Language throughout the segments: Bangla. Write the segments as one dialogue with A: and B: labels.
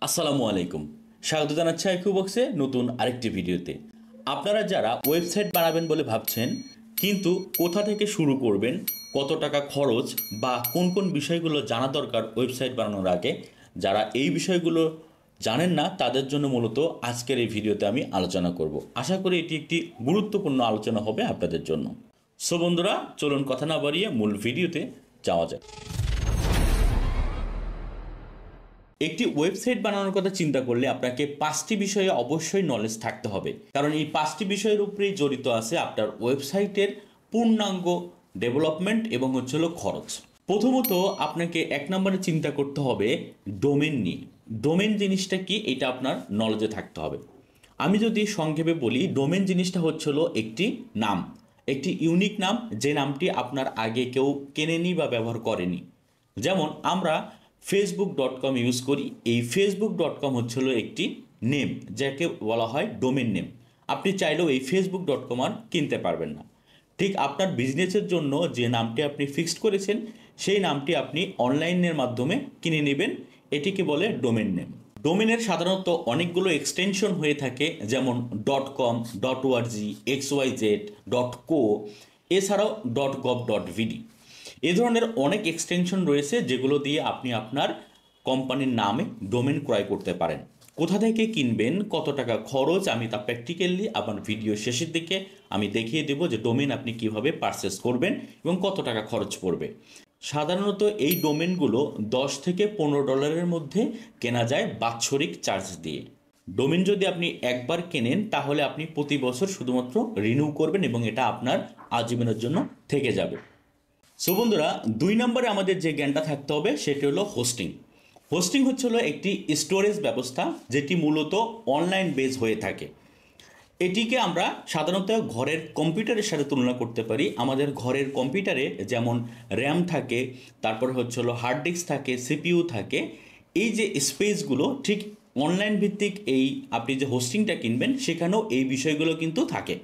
A: আসসালামু আলাইকুম। স্বাগত জানাচ্ছি আইকিউ বক্সে নতুন আরেকটি ভিডিওতে। আপনারা যারা ওয়েবসাইট বানাবেন বলে ভাবছেন কিন্তু কোথা থেকে শুরু করবেন, কত টাকা খরচ বা কোন কোন বিষয়গুলো জানা দরকার ওয়েবসাইট বানানোর আগে, যারা এই বিষয়গুলো জানেন না তাদের জন্য মূলত আজকের এই ভিডিওতে আমি আলোচনা করব। আশা করি এটি একটি গুরুত্বপূর্ণ আলোচনা হবে আপনাদের জন্য। সো বন্ধুরা, চলুন কথা না বাড়িয়ে মূল ভিডিওতে যাওয়া যাক। একটি ওয়েবসাইট বানানোর কথা চিন্তা করলে আপনাকে 5টি বিষয়ে অবশ্যই নলেজ থাকতে হবে, কারণ এই 5টি বিষয়ের উপরেই জড়িত আছে আপনার ওয়েবসাইটের পূর্ণাঙ্গ ডেভেলপমেন্ট এবং খরচ। প্রথমত আপনাকে 1 নম্বরে চিন্তা করতে হবে ডোমেন নিয়ে। ডোমেন জিনিসটা কি, এটা আপনার নলেজে থাকতে হবে। আমি যদি সংক্ষেপে বলি, ডোমেন জিনিসটা হচ্ছিল একটি নাম, একটি ইউনিক নাম, যে নামটি আপনার আগে কেউ কেনেনি বা ব্যবহার করেনি। যেমন আমরা facebook.com ইউজ করি, এই facebook.com হচ্ছিল একটি নেম যাকে বলা হয় ডোমেন নেম। আপনি চাইলেও এই facebook.com আর কিনতে পারবেন না। ঠিক আপনার বিজনেসের জন্য যে নামটি আপনি ফিক্সড করেছেন সেই নামটি আপনি অনলাইনের মাধ্যমে কিনে নেবেন, এটিকে বলে ডোমেন নেম। ডোমেনের সাধারণত অনেকগুলো এক্সটেনশন হয়ে থাকে, যেমন .com, .org, xyz, .co, এছাড়াও .gov.vd। এ ধরনের অনেক এক্সটেনশন রয়েছে যেগুলো দিয়ে আপনি আপনার কোম্পানির নামে ডোমেন ক্রয় করতে পারেন। কোথা থেকে কিনবেন, কত টাকা খরচ, আমি তা প্র্যাকটিক্যালি আমার ভিডিও শেষের দিকে আমি দেখিয়ে দেব যে ডোমেন আপনি কিভাবে পারচেস করবেন এবং কত টাকা খরচ পড়বে। সাধারণত এই ডোমেনগুলো $10 থেকে $15 মধ্যে কেনা যায় বাৎসরিক চার্জ দিয়ে। ডোমেন যদি আপনি একবার কেনেন তাহলে আপনি প্রতি বছর শুধুমাত্র রিনিউ করবেন এবং এটা আপনার আজীবনের জন্য থেকে যাবে। সো বন্ধুরা, 2 নম্বরে আমাদের যে জ্ঞানটা থাকতে হবে সেটি হলো হোস্টিং। হোস্টিং হচ্ছিল একটি স্টোরেজ ব্যবস্থা যেটি মূলত অনলাইন বেস হয়ে থাকে। এটিকে আমরা সাধারণত ঘরের কম্পিউটারের সাথে তুলনা করতে পারি। আমাদের ঘরের কম্পিউটারে যেমন র্যাম থাকে, তারপরে হচ্ছিল হার্ড ডিস্ক থাকে, সিপিইউ থাকে, এই যে স্পেসগুলো ঠিক অনলাইন ভিত্তিক এই আপনি যে হোস্টিংটা কিনবেন সেখানেও এই বিষয়গুলো কিন্তু থাকে।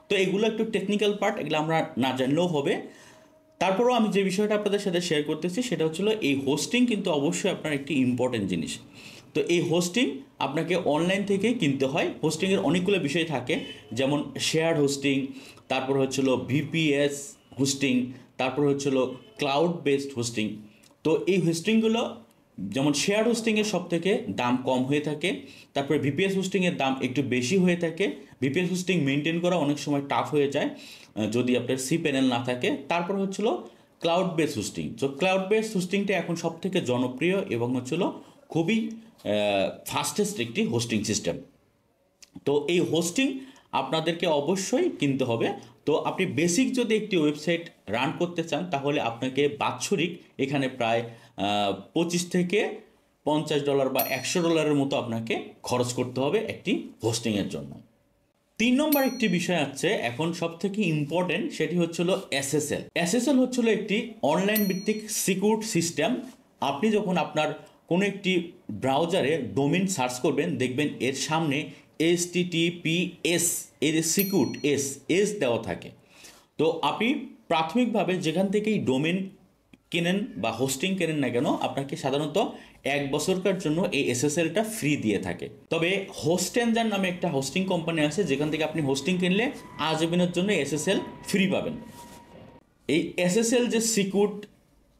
A: তো এগুলো একটু টেকনিক্যাল পার্ট, এগুলো আমরা না জানলেও হবে। তারপরেও আমি যে বিষয়টা আপনাদের সাথে শেয়ার করতেছি সেটা হচ্ছিল এই হোস্টিং কিন্তু অবশ্যই আপনার একটি ইম্পর্টেন্ট জিনিস। তো এই হোস্টিং আপনাকে অনলাইন থেকে কিনতে হয়। হোস্টিংয়ের অনেকগুলো বিষয় থাকে, যেমন শেয়ার হোস্টিং, তারপর হচ্ছিল ভিপিএস হোস্টিং, তারপর হচ্ছিল ক্লাউড বেসড হোস্টিং। তো এই হোস্টিংগুলো যেমন শেয়ার হোস্টিংয়ের সব থেকে দাম কম হয়ে থাকে, তারপরে ভিপিএস হোস্টিংয়ের দাম একটু বেশি হয়ে থাকে। ভিপিএস হোস্টিং মেনটেন করা অনেক সময় টাফ হয়ে যায় যদি আপনার সি প্যানেল না থাকে। তারপর হচ্ছিল ক্লাউড বেস হোস্টিং। তো ক্লাউড বেস হোস্টিংটা এখন সব থেকে জনপ্রিয় এবং হচ্ছিল খুবই ফাস্টেস্ট একটি হোস্টিং সিস্টেম। তো এই হোস্টিং আপনাদেরকে অবশ্যই কিনতে হবে। তো আপনি বেসিক যদি একটি ওয়েবসাইট রান করতে চান তাহলে আপনাকে বাৎসরিক এখানে প্রায় $25 থেকে $50 বা $100 মতো আপনাকে খরচ করতে হবে একটি হোস্টিংয়ের জন্য। 3 নম্বর একটি বিষয় আছে এখন সব থেকে ইম্পর্টেন্ট, সেটি হচ্ছিল এসএসএল। এসএসএল হচ্ছিল একটি অনলাইন ভিত্তিক সিকিউর সিস্টেম। আপনি যখন আপনার কোনো একটি ব্রাউজারে ডোমেন সার্চ করবেন দেখবেন এর সামনে HTTPS এর সিকিউর এস দেওয়া থাকে। তো আপনি প্রাথমিকভাবে যেখান থেকেই ডোমেন কেনেন বা হোস্টিং কেনেন না কেন আপনাকে সাধারণত 1 বছরকার জন্য এই এসএসএলটা ফ্রি দিয়ে থাকে। তবে হোস্টেঞ্জার নামে একটা হোস্টিং কোম্পানি আছে যেখান থেকে আপনি হোস্টিং কিনলে আজীবনের জন্য এসএসএল ফ্রি পাবেন। এই এসএসএল যে সিকিউর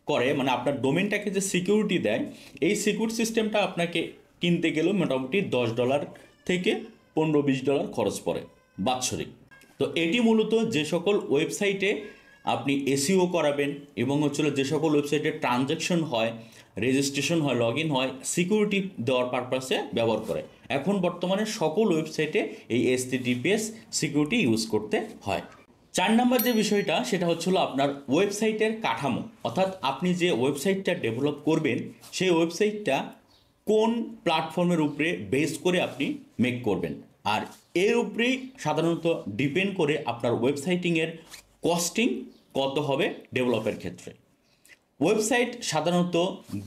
A: করে, মানে আপনার ডোমেনটাকে যে সিকিউরিটি দেয়, এই সিকিউর সিস্টেমটা আপনাকে কিনতে গেলেও মোটামুটি $10 থেকে $15-20 খরচ পড়ে বাৎসরিক। তো এটি মূলত যে সকল ওয়েবসাইটে আপনি এসইও করাবেন এবং যে সকল ওয়েবসাইটে ট্রানজ্যাকশন হয়, রেজিস্ট্রেশন হয়, লগ ইন হয়, সিকিউরিটি দেওয়ার পারপাসে ব্যবহার করে। এখন বর্তমানে সকল ওয়েবসাইটে এই HTTPS সিকিউরিটি ইউজ করতে হয়। 4 নম্বর যে বিষয়টা সেটা হচ্ছিল আপনার ওয়েবসাইটের কাঠামো, অর্থাৎ আপনি যে ওয়েবসাইটটা ডেভেলপ করবেন সেই ওয়েবসাইটটা কোন প্ল্যাটফর্মের উপরে বেস করে আপনি মেক করবেন, আর এর উপরেই সাধারণত ডিপেন্ড করে আপনার ওয়েবসাইটিংয়ের কস্টিং কত হবে ডেভেলপের ক্ষেত্রে। ওয়েবসাইট সাধারণত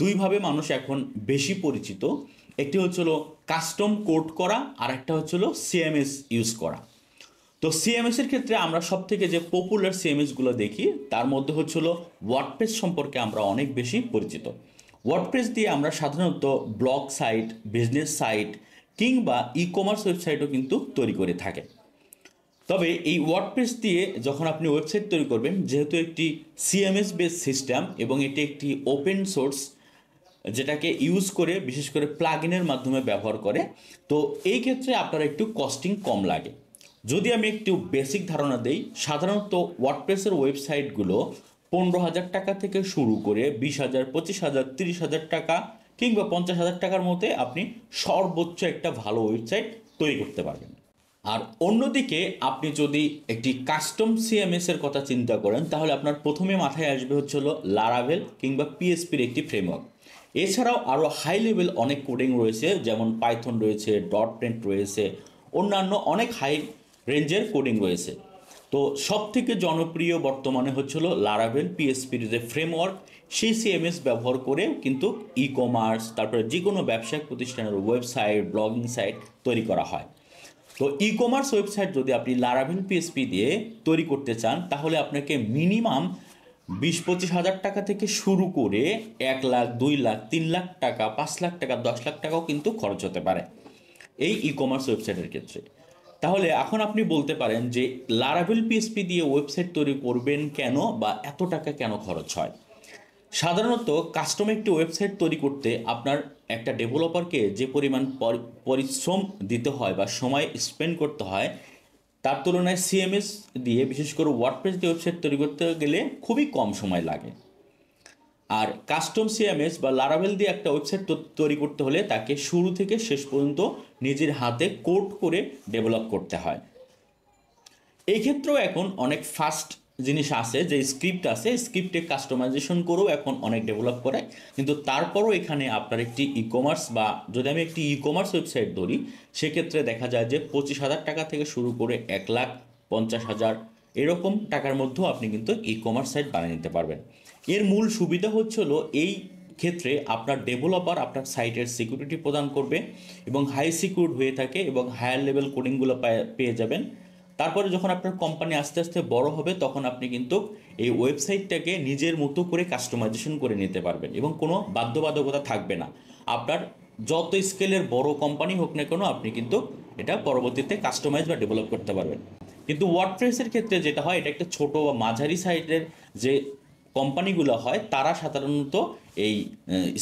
A: দুইভাবে মানুষ এখন বেশি পরিচিত, একটি হচ্ছিল কাস্টম কোড করা আর একটা হচ্ছিল সিএমএস ইউজ করা। তো সিএমএসের ক্ষেত্রে আমরা সব থেকে যে পপুলার সিএমএসগুলো দেখি তার মধ্যে হচ্ছিল ওয়ার্ডপ্রেস সম্পর্কে আমরা অনেক বেশি পরিচিত। ওয়ার্ডপ্রেস দিয়ে আমরা সাধারণত ব্লগ সাইট, বিজনেস সাইট কিংবা ই কমার্স ওয়েবসাইটও কিন্তু তৈরি করে থাকে। তবে এই ওয়ার্ডপ্রেস দিয়ে যখন আপনি ওয়েবসাইট তৈরি করবেন, যেহেতু একটি সিএমএস বেস সিস্টেম এবং এটি একটি ওপেন সোর্স যেটাকে ইউজ করে বিশেষ করে প্লাগইনের মাধ্যমে ব্যবহার করে, তো এই ক্ষেত্রে আপনার একটু কস্টিং কম লাগে। যদি আমি একটু বেসিক ধারণা দেই, সাধারণত ওয়ার্ডপ্রেসের ওয়েবসাইটগুলো 15,000 টাকা থেকে শুরু করে 20,000, 25,000, 30,000 টাকা কিংবা 50,000 টাকার মধ্যে আপনি সর্বোচ্চ একটা ভালো ওয়েবসাইট তৈরি করতে পারবেন। আর অন্যদিকে আপনি যদি একটি কাস্টম সিএমএস এর কথা চিন্তা করেন, তাহলে আপনার প্রথমে মাথায় আসবে হলো লারাভেল কিংবা পিএসপির একটি ফ্রেমওয়ার্ক। এছাড়াও আরও হাই লেভেল অনেক কোডিং রয়েছে, যেমন পাইথন রয়েছে, ডট নেট রয়েছে, অন্যান্য অনেক হাই রেঞ্জের কোডিং রয়েছে। তো সব থেকে জনপ্রিয় বর্তমানে হলো লারাভেল পিএসপির যে ফ্রেমওয়ার্ক, সেই সিএমএস ব্যবহার করে কিন্তু ই কমার্স, তারপরে যে কোনো ব্যবসায়িক প্রতিষ্ঠানের ওয়েবসাইট, ব্লগিং সাইট তৈরি করা হয়। তো ই কমার্স ওয়েবসাইট যদি আপনি লারাভেল পিএসপি দিয়ে তৈরি করতে চান, তাহলে আপনাকে মিনিমাম 20-25 হাজার টাকা থেকে শুরু করে 1 লাখ, 2 লাখ, 3 লাখ টাকা, 5 লাখ টাকা, 10 লাখ টাকাও কিন্তু খরচ হতে পারে এই ই কমার্স ওয়েবসাইটের ক্ষেত্রে। তাহলে এখন আপনি বলতে পারেন যে লারাভেল পিএসপি দিয়ে ওয়েবসাইট তৈরি করবেন কেন, বা এত টাকা কেন খরচ হয়? সাধারণত কাস্টম একটি ওয়েবসাইট তৈরি করতে আপনার একটা ডেভেলপারকে যে পরিমাণ পরিশ্রম দিতে হয় বা সময় স্পেন্ড করতে হয়, তার তুলনায় সিএমএস দিয়ে, বিশেষ করে ওয়ার্ডপ্রেস দিয়ে ওয়েবসাইট তৈরি করতে গেলে খুবই কম সময় লাগে। আর কাস্টম সিএমএস বা লারাভেল দিয়ে একটা ওয়েবসাইট তৈরি করতে হলে তাকে শুরু থেকে শেষ পর্যন্ত নিজের হাতে কোড করে ডেভেলপ করতে হয়। এই ক্ষেত্রেও এখন অনেক ফাস্ট জিনিস আছে, যে স্ক্রিপ্ট আছে, স্ক্রিপ্টে কাস্টমাইজেশন করেও এখন অনেক ডেভেলপ করে। কিন্তু তারপরও এখানে আপনার একটি ই কমার্স, বা যদি আমি একটি ই কমার্স ওয়েবসাইট ধরি, সেক্ষেত্রে দেখা যায় যে 25,000 টাকা থেকে শুরু করে 1,50,000 এরকম টাকার মধ্যেও আপনি কিন্তু ই কমার্স সাইট বানিয়ে নিতে পারবেন। এর মূল সুবিধা হলো এই ক্ষেত্রে আপনার ডেভেলপার আপনার সাইটের সিকিউরিটি প্রদান করবে এবং হাই সিকিউরড হয়ে থাকে, এবং হায়ার লেভেল কোডিংগুলো পেয়ে যাবেন। তারপরে যখন আপনার কোম্পানি আস্তে আস্তে বড় হবে, তখন আপনি কিন্তু এই ওয়েবসাইটটাকে নিজের মতো করে কাস্টমাইজেশন করে নিতে পারবেন এবং কোনো বাধ্যবাধকতা থাকবে না। আপনার যত স্কেলের বড় কোম্পানি হোক না কেন, আপনি কিন্তু এটা পরবর্তীতে কাস্টমাইজ বা ডেভেলপ করতে পারবেন। কিন্তু ওয়ার্ডপ্রেসের ক্ষেত্রে যেটা হয়, এটা একটা ছোট বা মাঝারি সাইজের যে কোম্পানিগুলো হয়, তারা সাধারণত এই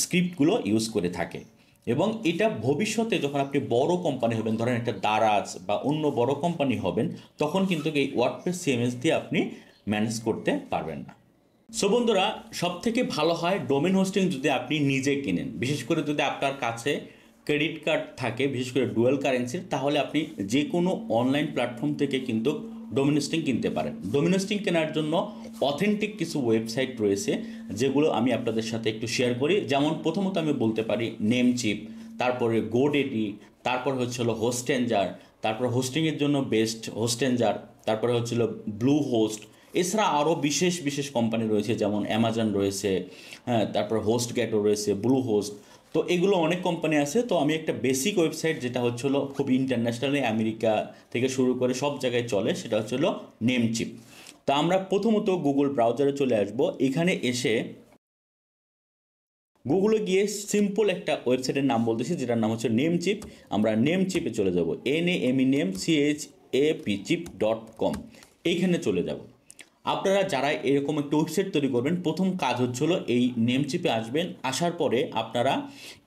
A: স্ক্রিপ্টগুলো ইউজ করে থাকে। এবং এটা ভবিষ্যতে যখন আপনি বড় কোম্পানি হবেন, ধরেন একটা দারাজ বা অন্য বড় কোম্পানি হবেন, তখন কিন্তু এই ওয়ার্ডপ্রেস সিএমএস দিয়ে আপনি ম্যানেজ করতে পারবেন না। সো বন্ধুরা, সব থেকে ভালো হয় ডোমেন হোস্টিং যদি আপনি নিজে কিনেন, বিশেষ করে যদি আপনার কাছে ক্রেডিট কার্ড থাকে, বিশেষ করে ডুয়াল কারেন্সির, তাহলে আপনি যে কোনো অনলাইন প্ল্যাটফর্ম থেকে কিন্তু ডোমেন হোস্টিং কিনতে পারেন। ডোমেন হোস্টিং কেনার জন্য অথেন্টিক কিছু ওয়েবসাইট রয়েছে, যেগুলো আমি আপনাদের সাথে একটু শেয়ার করি। যেমন প্রথমত আমি বলতে পারি নেমচিপ, তারপরে গোডেডি, তারপর হচ্ছিল হোস্টেঞ্জার, তারপর হোস্টিংয়ের জন্য বেস্ট হোস্টেঞ্জার, তারপরে হচ্ছিল ব্লু হোস্ট। এছাড়া আরও বিশেষ বিশেষ কোম্পানি রয়েছে, যেমন অ্যামাজন রয়েছে, হ্যাঁ, তারপর হোস্টগেটও রয়েছে, ব্লু হোস্ট। তো এগুলো অনেক কোম্পানি আছে। তো আমি একটা বেসিক ওয়েবসাইট, যেটা হচ্ছিল খুব ইন্টারন্যাশনালি, আমেরিকা থেকে শুরু করে সব জায়গায় চলে, সেটা হচ্ছিল নেমচিপ। তো আমরা প্রথমত গুগল ব্রাউজারে চলে আসব। এখানে এসে গুগলে গিয়ে সিম্পল একটা ওয়েবসাইটের নাম বলতেছি, যেটার নাম হচ্ছে নেমচিপ। আমরা নেমচিপে চলে যাব, NAMENEMCHAP.com, এইখানে চলে যাব। আপনারা যারা এরকম একটা ওয়েবসাইট তৈরি করবেন, প্রথম কাজ হচ্ছিল এই নেমচিপে আসবেন। আসার পরে আপনারা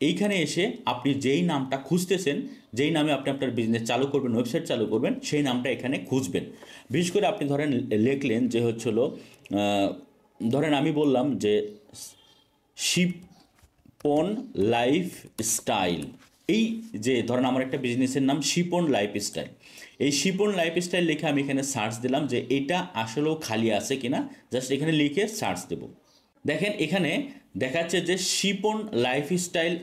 A: এইখানে এসে আপনি যেই নামটা খুঁজতেছেন, যেই নামে আপনি আপনার বিজনেস চালু করবেন, ওয়েবসাইট চালু করবেন, সেই নামটা এখানে খুঁজবেন। বিশেষ করে আপনি ধরেন লিখলেন যে হচ্ছিল, ধরেন আমি বললাম যে শিপন লাইফস্টাইল। এই যে ধরেন আমার একটা বিজনেসের নাম শিপন লাইফস্টাইল, এই শিপন লাইফস্টাইল লিখে আমি এখানে সার্চ দিলাম যে এটা আসলেও খালি আছে কিনা। জাস্ট এখানে লিখে সার্চ দেব। দেখেন এখানে দেখাচ্ছে যে শিপন লাইফস্টাইল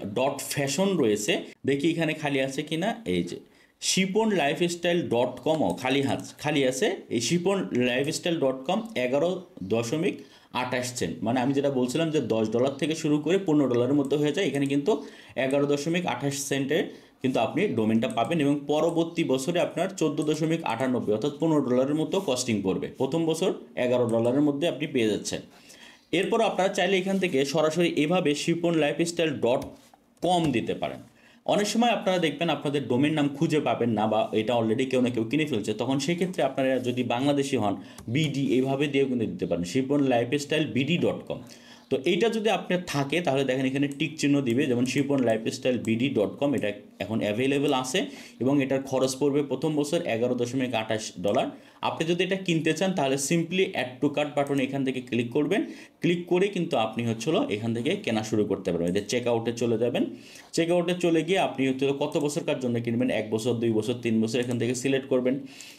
A: .ফ্যাশন রয়েছে। দেখি এখানে খালি আছে কিনা। এই যে শিপন লাইফস্টাইল .comও খালি আছে। এই শিপন লাইফস্টাইল .com 11.28 সেন্ট, মানে আমি যেটা বলছিলাম যে $10 থেকে শুরু করে $15 মধ্যে হয়ে যায়, এখানে কিন্তু 11.28 সেন্টে কিন্তু আপনি ডোমেনটা পাবেন। এবং পরবর্তী বছরে আপনার 14.98 অর্থাৎ $15 মতো কস্টিং পড়বে। প্রথম বছর $11 মধ্যে আপনি পেয়ে যাচ্ছেন। এরপর আপনারা চাইলে এখান থেকে সরাসরি এভাবে shiponlifestyle.com দিতে পারেন। অনেক সময় আপনারা দেখবেন আপনাদের ডোমেন নাম খুঁজে পাবেন না, বা এটা অলরেডি কেউ না কেউ কিনে ফেলছে, তখন সেক্ষেত্রে আপনারা যদি বাংলাদেশি হন বিডি এইভাবে দিয়েও কিন্তু দিতে পারেন shiponlifestylebd.com। তো এইটা যদি আপনার থাকে তাহলে দেখেন এখানে টিক চিহ্ন দিবে, যেমন shiponlifestylebd.com এটা এখন অ্যাভেলেবেল আছে এবং এটার খরচ পড়বে প্রথম বছর $11.28। আপনি যদি এটা কিনতে চান তাহলে simply add to cart button এখান থেকে ক্লিক করবেন, ক্লিক করে কিন্তু আপনি হচ্ছিল এখান থেকে কেনা শুরু করতে পারবেন। এদের চেক আউটে চলে যাবেন, চেক আউটে চলে গিয়ে আপনি হচ্ছে কত বছরকার জন্য কিনবেন, 1 বছর 2 বছর 3 বছর, এখান থেকে সিলেক্ট করবেন।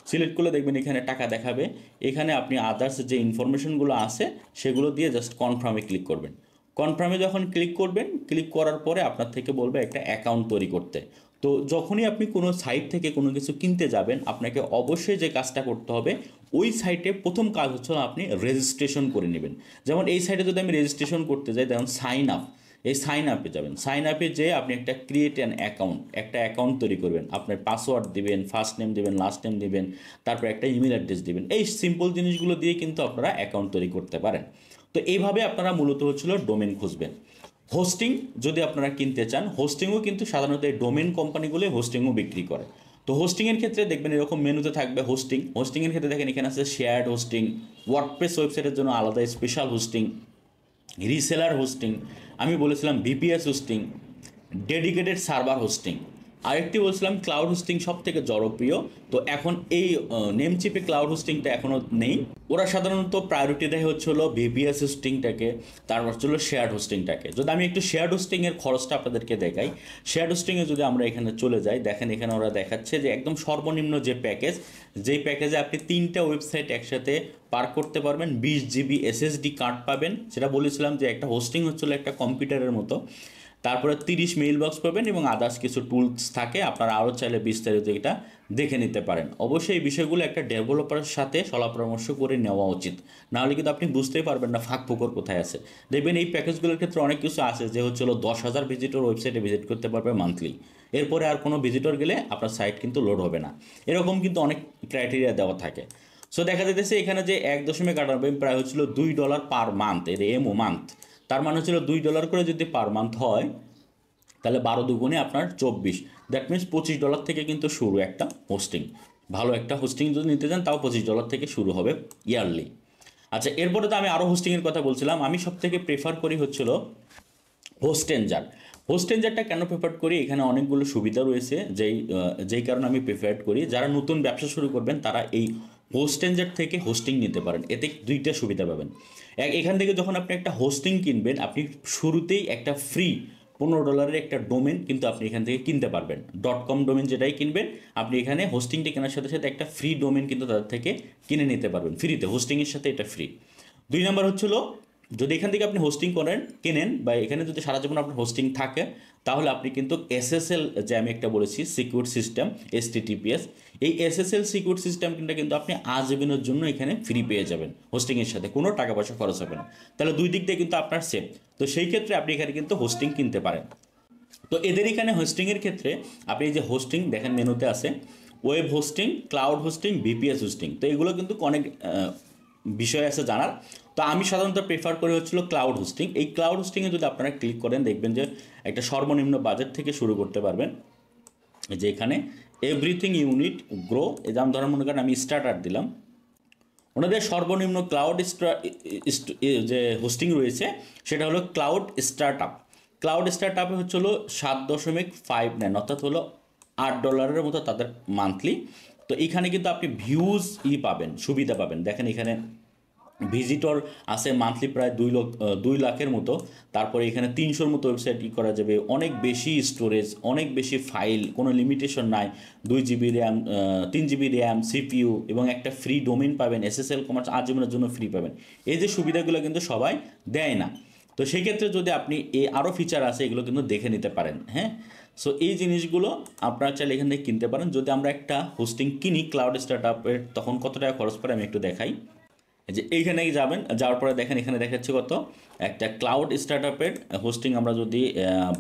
A: সিলেক্ট করলে দেখবেন এখানে টাকা দেখাবে, এখানে আপনি আদার্স যে ইনফরমেশনগুলো আছে সেগুলো দিয়ে জাস্ট কনফার্মে ক্লিক করবেন। কনফার্মে যখন ক্লিক করবেন, ক্লিক করার পরে আপনার থেকে বলবে একটা অ্যাকাউন্ট তৈরি করতে। তো যখনই আপনি কোনো সাইট থেকে কোনো কিছু কিনতে যাবেন আপনাকে অবশ্যই যে কাজটা করতে হবে, ওই সাইটে প্রথম কাজ হচ্ছে আপনি রেজিস্ট্রেশন করে নেবেন। যেমন এই সাইটে যদি আমি রেজিস্ট্রেশন করতে যাই, যেমন সাইন আপ, এই সাইন আপে যাবেন। সাইন আপে যেয়ে আপনি একটা ক্রিয়েট অ্যান অ্যাকাউন্ট, একটা অ্যাকাউন্ট তৈরি করবেন। আপনার পাসওয়ার্ড দিবেন, ফার্স্ট নেম দিবেন, লাস্ট নেম দিবেন, তারপর একটা ইমেল অ্যাড্রেস দিবেন। এই সিম্পল জিনিসগুলো দিয়ে কিন্তু আপনারা অ্যাকাউন্ট তৈরি করতে পারেন। তো এইভাবে আপনারা মূলত হচ্ছিল ডোমেন খুঁজবেন। হোস্টিং যদি আপনারা কিনতে চান, হোস্টিংও কিন্তু সাধারণত এই ডোমেন কোম্পানিগুলো হোস্টিংও বিক্রি করে। তো হোস্টিংয়ের ক্ষেত্রে দেখবেন এরকম মেনুতে থাকবে হোস্টিং। হোস্টিংয়ের ক্ষেত্রে দেখেন এখানে আছে শেয়ার্ড হোস্টিং, ওয়ার্ডপ্রেস ওয়েবসাইটের জন্য আলাদা স্পেশাল হোস্টিং, রিসেলার হোস্টিং, আমি বলেছিলাম VPS hosting, dedicated server hosting, আরেকটি বলছিলাম ক্লাউড হোস্টিং সব থেকে জনপ্রিয়। তো এখন এই নেমচিপে ক্লাউড হোস্টিংটা এখনও নেই, ওরা সাধারণত প্রায়োরিটি দেয় হচ্ছে হলো ভিপিএস হোস্টিংটাকে, তারপর হলো শেয়ার হোস্টিংটাকে। যদি আমি একটু শেয়ার হোস্টিংয়ের খরচটা আপনাদেরকে দেখাই, শেয়ার হোস্টিংয়ে যদি আমরা এখানে চলে যাই, দেখেন এখানে ওরা দেখাচ্ছে যে একদম সর্বনিম্ন যে প্যাকেজ, যেই প্যাকেজে আপনি 3টা ওয়েবসাইট একসাথে পার করতে পারবেন, 20 জিবি এসএসডি কার্ড পাবেন, সেটা বলেছিলাম যে একটা হোস্টিং হচ্ছিল একটা কম্পিউটারের মতো, তারপরে 30 মেইল বক্স পাবেন এবং আদার্স কিছু টুলস থাকে। আপনারা আরও চাইলে বিস্তারিত এটা দেখে নিতে পারেন। অবশ্যই এই বিষয়গুলো একটা ডেভেলপারের সাথে সলা পরামর্শ করে নেওয়া উচিত, নাহলে কিন্তু আপনি বুঝতেই পারবেন না ফাঁক ফোকর কোথায় আছে। দেখবেন এই প্যাকেজগুলোর ক্ষেত্রে অনেক কিছু আছে যে হচ্ছিল 10,000 ভিজিটর ওয়েবসাইটে ভিজিট করতে পারবে মান্থলি, এরপরে আর কোনো ভিজিটর গেলে আপনার সাইট কিন্তু লোড হবে না, এরকম কিন্তু অনেক ক্রাইটেরিয়া দেওয়া থাকে। সো দেখা যাচ্ছে এখানে যে $1.98 প্রায় হচ্ছিল $2 পার মান্থ, এর এমও মান্থ, তার মানে হচ্ছিল $2 করে যদি পার মান্থ হয় তাহলে 12 দুগুণে আপনার 24, দ্যাট মিনস $25 থেকে কিন্তু শুরু একটা হোস্টিং। ভালো একটা হোস্টিং যদি নিতে চান তাও $25 থেকে শুরু হবে ইয়ারলি। আচ্ছা, এরপরে তো আমি আরও হোস্টিংয়ের কথা বলছিলাম, আমি সব থেকে প্রেফার করি হচ্ছিল হোস্টেঞ্জার। হোস্টেঞ্জারটা কেন প্রেফার করি, এখানে অনেকগুলো সুবিধা রয়েছে, যেই কারণে আমি প্রেফার করি। যারা নতুন ব্যবসা শুরু করবেন তারা এই হোস্টেঞ্জার থেকে হোস্টিং নিতে পারেন, এতে 2টা সুবিধা পাবেন। এখান থেকে যখন আপনি একটা হোস্টিং কিনবেন, আপনি শুরুতেই একটা ফ্রি $15 একটা ডোমেন কিন্তু আপনি এখান থেকে কিনতে পারবেন। .com ডোমেন যেটাই কিনবেন আপনি এখানে হোস্টিংটা কেনার সাথে সাথে একটা ফ্রি ডোমেন কিন্তু তাদের থেকে কিনে নিতে পারবেন ফ্রিতে, হোস্টিংয়ের সাথে এটা ফ্রি। 2 নম্বর হচ্ছিল যদি এখান থেকে আপনি হোস্টিং কেনেন বা এখানে যদি সারা জীবন আপনার হোস্টিং থাকে, তাহলে আপনি কিন্তু এসএসএল, যে আমি একটা বলেছি সিকিউর সিস্টেম, HTTPS, এই এসএসএল সিকিউর সিস্টেমটা কিন্তু আপনি আজীবনের জন্য এখানে ফ্রি পেয়ে যাবেন হোস্টিংয়ের সাথে, কোনো টাকা পয়সা খরচ হবে না। তাহলে 2 দিক দিয়ে কিন্তু আপনার সেফ। তো সেই ক্ষেত্রে আপনি এখানে কিন্তু হোস্টিং কিনতে পারেন। তো এদের এখানে হোস্টিংয়ের ক্ষেত্রে আপনি এই যে হোস্টিং দেখেন মেনুতে আছে web hosting, cloud hosting, VPS hosting. তো এগুলো কিন্তু অনেক বিষয় আছে জানার। তো আমি সাধারণত প্রেফার করে হচ্ছিল ক্লাউড হোস্টিং। এই ক্লাউড হোস্টিংয়ে যদি আপনারা ক্লিক করেন দেখবেন যে একটা সর্বনিম্ন বাজেট থেকে শুরু করতে পারবেন। যে এখানে এভরিথিং ইউনিট গ্রো, যেমন ধরেন মনে করেন আমি স্টার্টার দিলাম, ওনাদের সর্বনিম্ন ক্লাউড যে হোস্টিং রয়েছে সেটা হলো ক্লাউড স্টার্টআপ। ক্লাউড স্টার্টআপে হচ্ছে হলো 7.59, অর্থাৎ হলো $8 মতো তাদের মান্থলি। তো এখানে কিন্তু আপনি ভিউজ পাবেন, সুবিধা পাবেন। দেখেন এখানে ভিজিটর আছে মান্থলি প্রায় 2 লাখের মতো। তারপরে এখানে 300-র মতো ওয়েবসাইট করা যাবে, অনেক বেশি স্টোরেজ, অনেক বেশি ফাইল, কোনো লিমিটেশন নাই, 2 GB RAM, 3 GB RAM, CPU এবং একটা ফ্রি ডোমেন পাবেন, SSL কমার্স আজীবনের জন্য ফ্রি পাবেন। এই যে সুবিধাগুলো কিন্তু সবাই দেয় না। তো সেই ক্ষেত্রে যদি আপনি আরও ফিচার আছে এগুলো কিন্তু দেখে নিতে পারেন। হ্যাঁ, সো এই জিনিসগুলো আপনারা চাইলে এখান থেকে কিনতে পারেন। যদি আমরা একটা হোস্টিং কিনি ক্লাউড স্টার্টআপের, তখন কত টাকা খরচ করে আমি একটু দেখাই। যে এইখানে যাবেন, যাওয়ার পরে দেখেন এখানে দেখাচ্ছে কত, একটা ক্লাউড স্টার্টআপের হোস্টিং আমরা যদি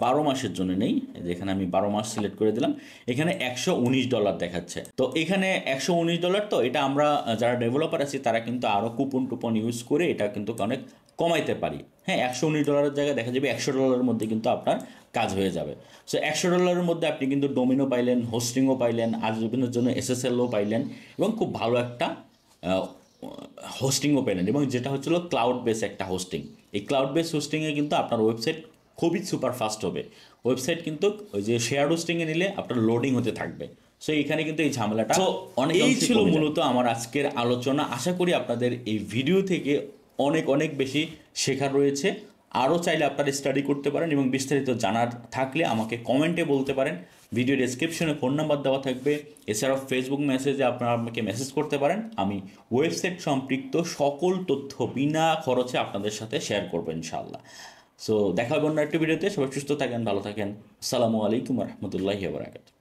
A: 12 মাসের জন্য নেই, যেখানে আমি 12 মাস সিলেক্ট করে দিলাম, এখানে $119 দেখাচ্ছে। তো এখানে $119, তো এটা আমরা যারা ডেভেলপার আছি তারা কিন্তু আরও কুপন টুপন ইউজ করে এটা কিন্তু অনেক কমাইতে পারি। হ্যাঁ, $119 জায়গায় দেখা যাবে $100 মধ্যে কিন্তু আপনার কাজ হয়ে যাবে। সো $100 মধ্যে আপনি কিন্তু ডোমিনো পাইলেন, হোস্টিংও পাইলেন, আজীবনের জন্য SSLও পাইলেন এবং খুব ভালো একটা হোস্টিংও পেলেন, এবং যেটা হচ্ছিল ক্লাউড বেস একটা হোস্টিং। এই ক্লাউড বেস হোস্টিংয়ে কিন্তু আপনার ওয়েবসাইট খুবই সুপার ফাস্ট হবে। ওয়েবসাইট কিন্তু ওই যে শেয়ার হোস্টিংয়ে নিলে আপনার লোডিং হতে থাকবে। সো এখানে কিন্তু এই ঝামেলাটা অনেক ছিল মূলত আমার আজকের আলোচনা। আশা করি আপনাদের এই ভিডিও থেকে অনেক অনেক বেশি শেখার রয়েছে। আরও চাইলে আপনারা স্টাডি করতে পারেন এবং বিস্তারিত জানার থাকলে আমাকে কমেন্টে বলতে পারেন। ভিডিও ডেসক্রিপশনে ফোন নাম্বার দেওয়া থাকবে। এছাড়াও ফেসবুক মেসেজে আপনারা আমাকে মেসেজ করতে পারেন। আমি ওয়েবসাইট সম্পৃক্ত সকল তথ্য বিনা খরচে আপনাদের সাথে শেয়ার করবো ইনশাআল্লাহ। সো দেখা হবে অন্য একটা ভিডিওতে। সবাই সুস্থ থাকেন, ভালো থাকেন। আসসালামু আলাইকুম রহমতুল্লাহি ওয়া বারাকাতুহু।